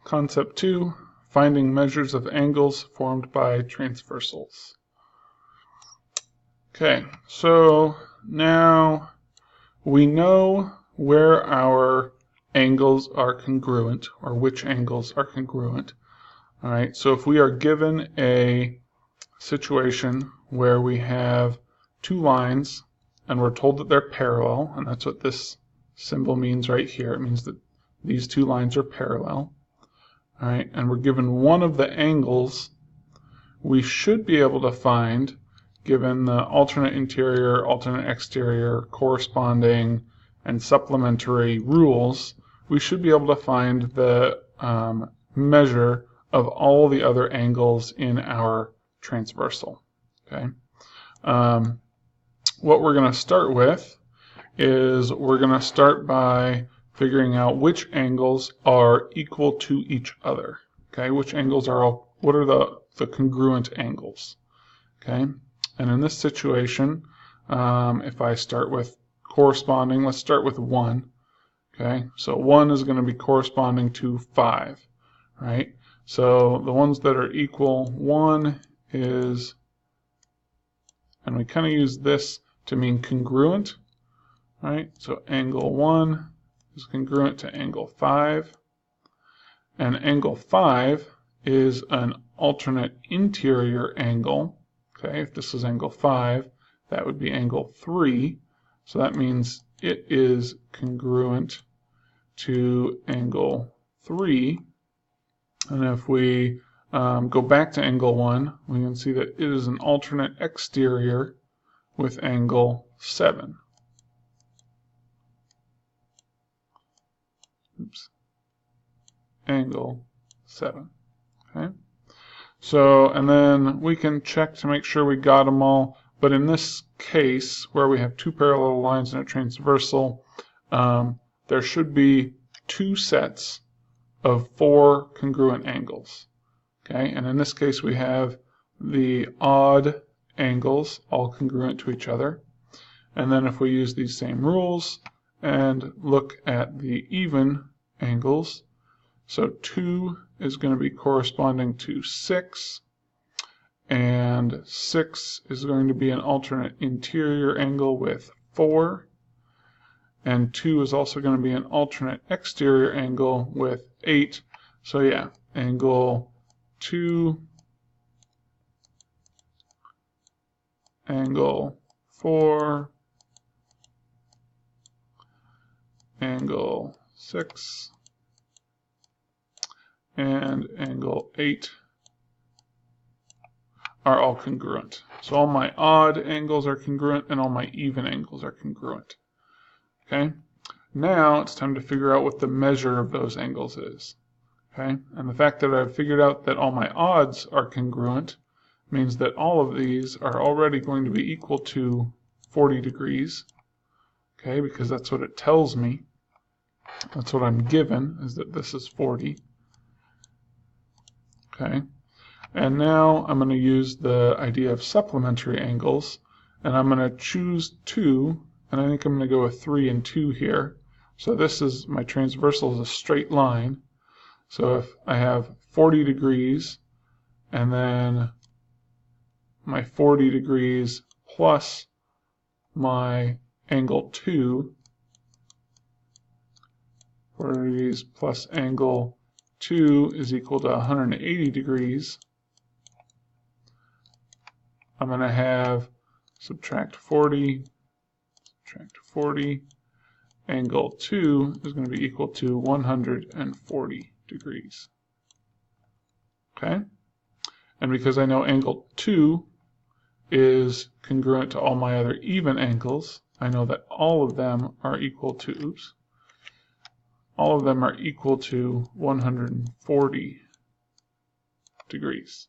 Concept 2, finding measures of angles formed by transversals. Okay, so now we know where our angles are congruent, or which angles are congruent. All right, so if we are given a situation where we have two lines and we're told that they're parallel, and that's what this symbol means right here. It means that these two lines are parallel. All right, and we're given one of the angles, we should be able to find, given the alternate interior, alternate exterior, corresponding, and supplementary rules, we should be able to find the measure of all the other angles in our transversal. Okay. What we're going to start with is we're going to start by figuring out which angles are equal to each other. Okay, which angles are all, what are the congruent angles? Okay, and in this situation, if I start with corresponding, let's start with 1. Okay, so 1 is going to be corresponding to 5, right? So the ones that are equal, 1 is, and we kind of use this to mean congruent, right? So angle 1 is congruent to angle 5, and angle 5 is an alternate interior angle. Okay, if this is angle 5, that would be angle 3, so that means it is congruent to angle 3. And if we go back to angle 1, we can see that it is an alternate exterior with angle 7. Oops. Angle 7. Okay. So, and then we can check to make sure we got them all. But in this case, where we have two parallel lines and a transversal, there should be 2 sets of 4 congruent angles. Okay, and in this case we have the odd angles all congruent to each other. And then if we use these same rules and look at the even angles, so 2 is going to be corresponding to 6, and 6 is going to be an alternate interior angle with 4, and 2 is also going to be an alternate exterior angle with 8. So yeah, angle 2, angle 4, angle 6, and angle 8 are all congruent. So all my odd angles are congruent and all my even angles are congruent. Okay, now it's time to figure out what the measure of those angles is. Okay, and the fact that I've figured out that all my odds are congruent means that all of these are already going to be equal to 40 degrees. Okay, because that's what it tells me. That's what I'm given, is that this is 40. Okay, and now I'm going to use the idea of supplementary angles, and I'm going to choose 2, and I think I'm going to go with 3 and 2 here. So this is, my transversal is a straight line. So if I have 40 degrees, and then my 40 degrees plus my angle 2, 40 degrees plus angle 2 is equal to 180 degrees. I'm going to have subtract 40, angle 2 is going to be equal to 140 degrees. Okay? And because I know angle 2 is congruent to all my other even angles, I know that all of them are equal to, all of them are equal to 140 degrees.